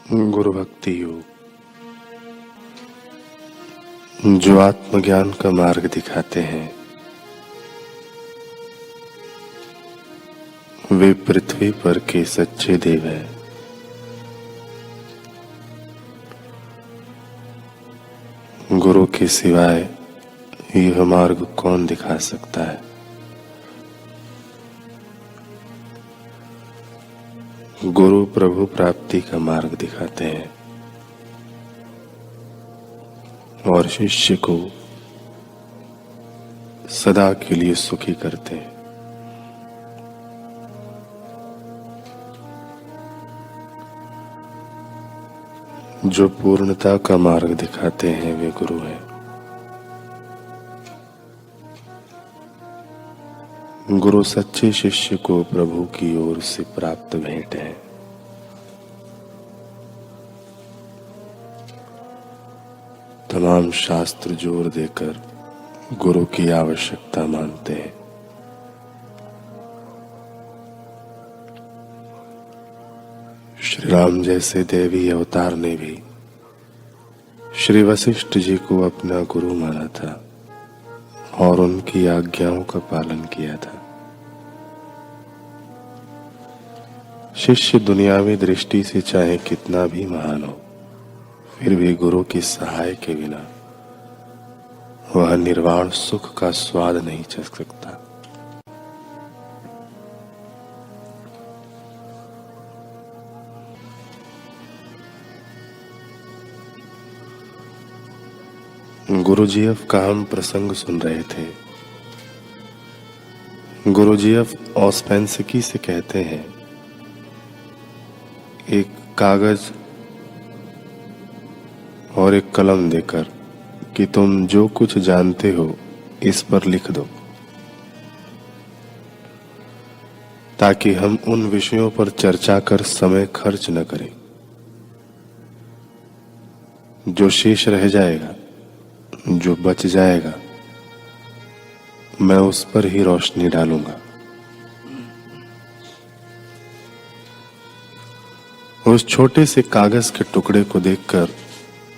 गुरु भक्ति योग जो आत्मज्ञान का मार्ग दिखाते हैं, वे पृथ्वी पर के सच्चे देव हैं। गुरु के सिवाय यह मार्ग कौन दिखा सकता है। गुरु प्रभु प्राप्ति का मार्ग दिखाते हैं और शिष्य को सदा के लिए सुखी करते हैं। जो पूर्णता का मार्ग दिखाते हैं वे गुरु हैं। गुरु सच्चे शिष्य को प्रभु की ओर से प्राप्त भेंट है। तमाम शास्त्र जोर देकर गुरु की आवश्यकता मानते हैं। श्री राम जैसे देवी अवतार ने भी श्री वशिष्ठ जी को अपना गुरु माना था और उनकी आज्ञाओं का पालन किया था। शिष्य दुनियावी दृष्टि से चाहे कितना भी महान हो, फिर भी गुरु की सहाय के बिना वह निर्वाण सुख का स्वाद नहीं चख सकता। गुरुजीएफ का हम प्रसंग सुन रहे थे। गुरुजीएफ ऑस्पेंसकी से कहते हैं, एक कागज और एक कलम देकर कि तुम जो कुछ जानते हो इस पर लिख दो, ताकि हम उन विषयों पर चर्चा कर समय खर्च न करें। जो शेष रह जाएगा, जो बच जाएगा, मैं उस पर ही रोशनी डालूंगा। उस छोटे से कागज के टुकड़े को देखकर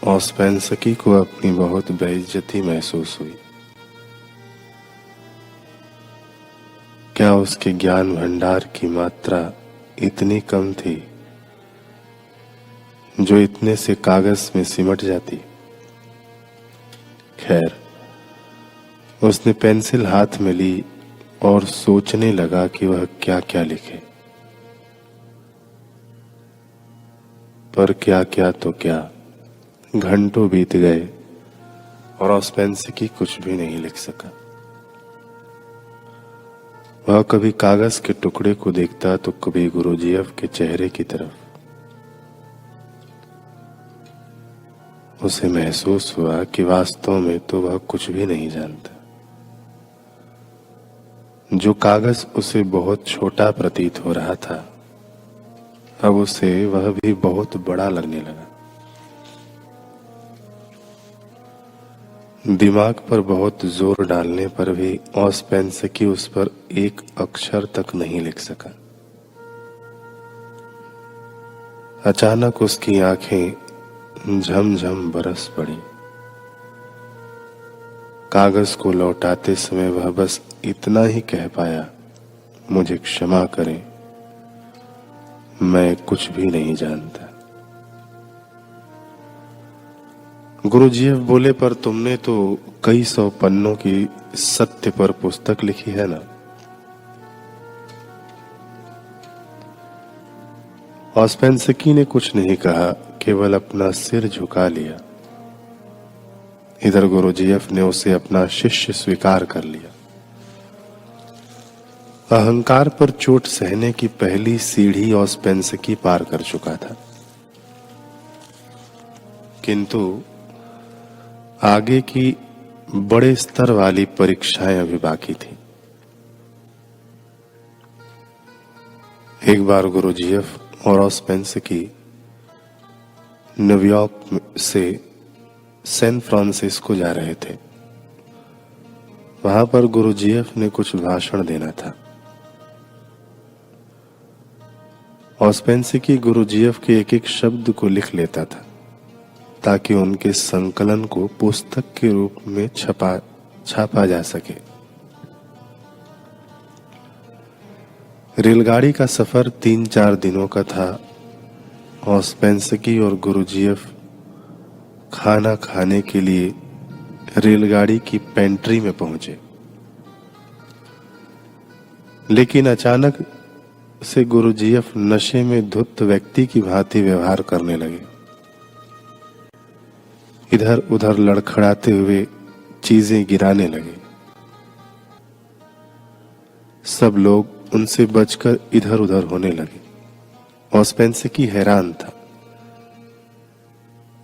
ऑस्पेंसकी को अपनी बहुत बेइज्जती महसूस हुई। क्या उसके ज्ञान भंडार की मात्रा इतनी कम थी जो इतने से कागज में सिमट जाती। खैर, उसने पेंसिल हाथ में ली और सोचने लगा कि वह क्या क्या लिखे। पर क्या क्या तो क्या, घंटों बीत गए और ऑस्पेंसकी कुछ भी नहीं लिख सका। वह कभी कागज के टुकड़े को देखता तो कभी गुरुजीएफ के चेहरे की तरफ। उसे महसूस हुआ कि वास्तव में तो वह कुछ भी नहीं जानता। जो कागज उसे बहुत छोटा प्रतीत हो रहा था, अब उसे वह भी बहुत बड़ा लगने लगा। दिमाग पर बहुत जोर डालने पर भी ऑस्पेंसकी उस पर एक अक्षर तक नहीं लिख सका। अचानक उसकी आंखें झमझम बरस पड़ी। कागज को लौटाते समय वह बस इतना ही कह पाया, मुझे क्षमा करें, मैं कुछ भी नहीं जानता। गुरुजीएफ बोले, पर तुमने तो कई 100 पन्नों की सत्य पर पुस्तक लिखी है ना। ऑस्पेंसकी ने कुछ नहीं कहा, केवल अपना सिर झुका लिया। इधर गुरुजीएफ ने उसे अपना शिष्य स्वीकार कर लिया। अहंकार पर चोट सहने की पहली सीढ़ी ऑस्पेंसकी पार कर चुका था, किंतु आगे की बड़े स्तर वाली परीक्षाएं अभी बाकी थी। एक बार गुरुजीएफ और ऑस्पेंसकी न्यूयॉर्क से सैन फ्रांसिस्को जा रहे थे। वहां पर गुरुजीएफ ने कुछ भाषण देना था। ऑस्पेंसिकी गुरुजीएफ के एक एक शब्द को लिख लेता था ताकि उनके संकलन को पुस्तक के रूप में छापा जा सके। रेलगाड़ी का सफर 3-4 दिनों का था। ऑस्पेंसिकी और गुरुजीएफ खाना खाने के लिए रेलगाड़ी की पेंट्री में पहुंचे, लेकिन अचानक से गुरुजीएफ नशे में धुत व्यक्ति की भांति व्यवहार करने लगे। इधर उधर लड़खड़ाते हुए चीजें गिराने लगे। सब लोग उनसे बचकर इधर उधर होने लगे। ऑस्पेंसिकी हैरान था,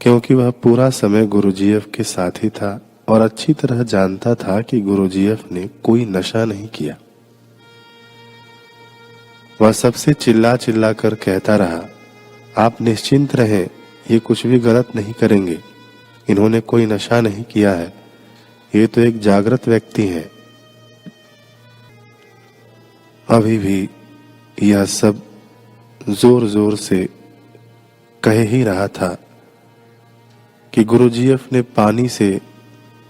क्योंकि वह पूरा समय गुरुजीएफ के साथ ही था और अच्छी तरह जानता था कि गुरुजीएफ ने कोई नशा नहीं किया। वह सबसे चिल्ला चिल्ला कर कहता रहा, आप निश्चिंत रहें, ये कुछ भी गलत नहीं करेंगे, इन्होंने कोई नशा नहीं किया है, ये तो एक जागृत व्यक्ति हैं। अभी भी यह सब जोर जोर से कह ही रहा था कि गुरुजीएफ ने पानी से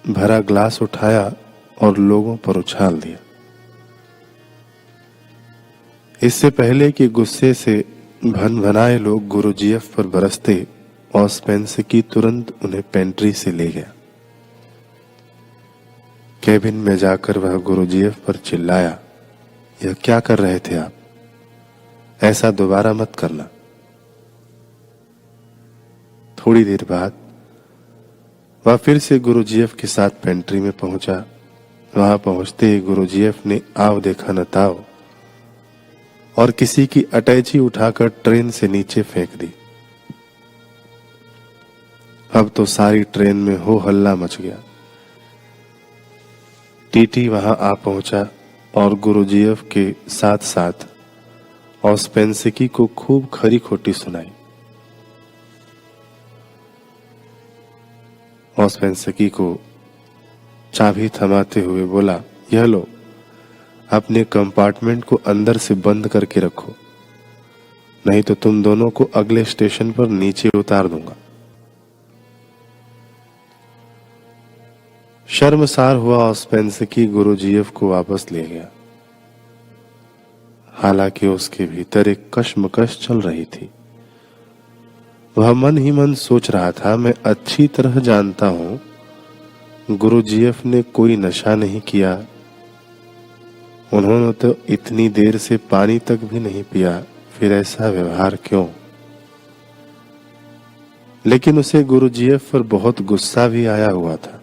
भरा ग्लास उठाया और लोगों पर उछाल दिया। इससे पहले कि गुस्से से भनभनाए लोग गुरुजीएफ पर बरसते, ऑस्पेंसिकी तुरंत उन्हें पेंट्री से ले गया। केबिन में जाकर वह गुरुजीएफ पर चिल्लाया, यह क्या कर रहे थे आप? ऐसा दोबारा मत करना। थोड़ी देर बाद वह फिर से गुरुजीएफ के साथ पेंट्री में पहुंचा। वहां पहुंचते ही गुरुजीएफ ने आव देखा न ताव और किसी की अटैची उठाकर ट्रेन से नीचे फेंक दी। अब तो सारी ट्रेन में हो हल्ला मच गया। टीटी वहां आ पहुंचा और गुरुजीएफ के साथ साथ ऑस्पेंसिकी को खूब खरी खोटी सुनाई। ऑस्पेंसिकी को चाबी थमाते हुए बोला, यह लो, अपने कंपार्टमेंट को अंदर से बंद करके रखो, नहीं तो तुम दोनों को अगले स्टेशन पर नीचे उतार दूंगा। शर्मसार हुआ ऑस्पेंसिकी गुरुजीएफ को वापस ले गया। हालांकि उसके भीतर एक कश्मकश चल रही थी। वह मन ही मन सोच रहा था, मैं अच्छी तरह जानता हूं गुरुजीएफ ने कोई नशा नहीं किया, उन्होंने तो इतनी देर से पानी तक भी नहीं पिया, फिर ऐसा व्यवहार क्यों? लेकिन उसे गुरुजीएफ पर बहुत गुस्सा भी आया हुआ था।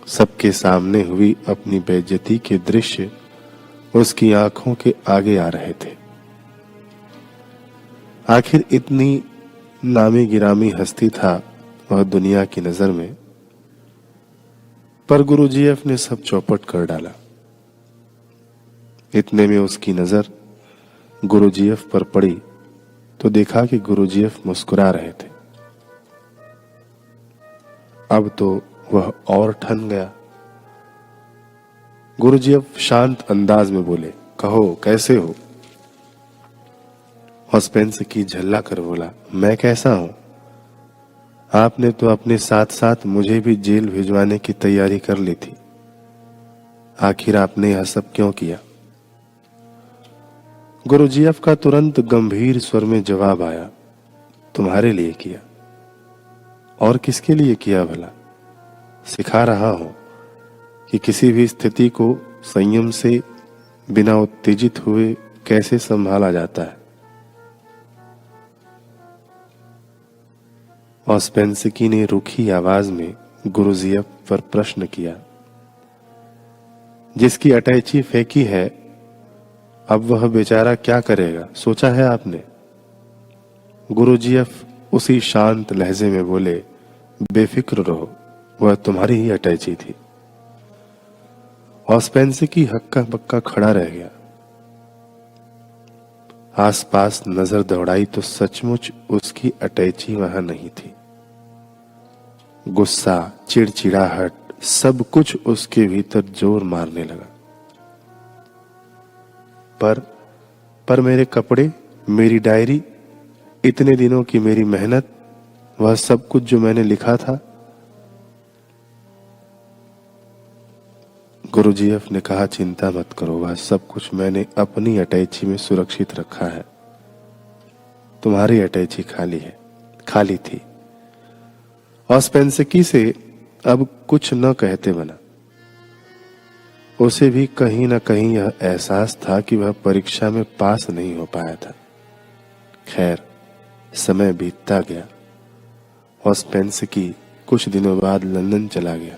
सबके सामने हुई अपनी बेइज्जती के दृश्य उसकी आंखों के आगे आ रहे थे। आखिर इतनी नामी गिरामी हस्ती था वह दुनिया की नजर में, पर गुरुजीएफ ने सब चौपट कर डाला। इतने में उसकी नजर गुरुजीएफ पर पड़ी तो देखा कि गुरुजीएफ मुस्कुरा रहे थे। अब तो वह और ठन गया। गुरुजीएफ शांत अंदाज में बोले, कहो कैसे हो? ऑस्पेंसिकी झल्ला कर बोला, मैं कैसा हूं? आपने तो अपने साथ साथ मुझे भी जेल भिजवाने की तैयारी कर ली थी। आखिर आपने यह सब क्यों किया? गुरुजीएफ का तुरंत गंभीर स्वर में जवाब आया, तुम्हारे लिए किया। और किसके लिए किया भला? सिखा रहा हूं कि किसी भी स्थिति को संयम से बिना उत्तेजित हुए कैसे संभाला जाता है। ऑस्पेंसिकी ने रूखी आवाज में गुरुजीएफ पर प्रश्न किया, जिसकी अटैची फेंकी है अब वह बेचारा क्या करेगा, सोचा है आपने? गुरुजीएफ उसी शांत लहजे में बोले, बेफिक्र रहो, वह तुम्हारी ही अटैची थी। ऑस्पेंसिकी हक्का बक्का खड़ा रह गया। आसपास नजर दौड़ाई तो सचमुच उसकी अटैची वहां नहीं थी। गुस्सा, चिड़चिड़ाहट, सब कुछ उसके भीतर जोर मारने लगा। पर मेरे कपड़े, मेरी डायरी, इतने दिनों की मेरी मेहनत, वह सब कुछ जो मैंने लिखा था। गुरुजीएफ ने कहा, चिंता मत करो, वह सब कुछ मैंने अपनी अटैची में सुरक्षित रखा है। तुम्हारी अटैची खाली है, खाली थी। ऑस्पेंसकी से अब कुछ न कहते बना। उसे भी कहीं न कहीं यह एहसास था कि वह परीक्षा में पास नहीं हो पाया था। खैर, समय बीतता गया। ऑस्पेंसकी कुछ दिनों बाद लंदन चला गया।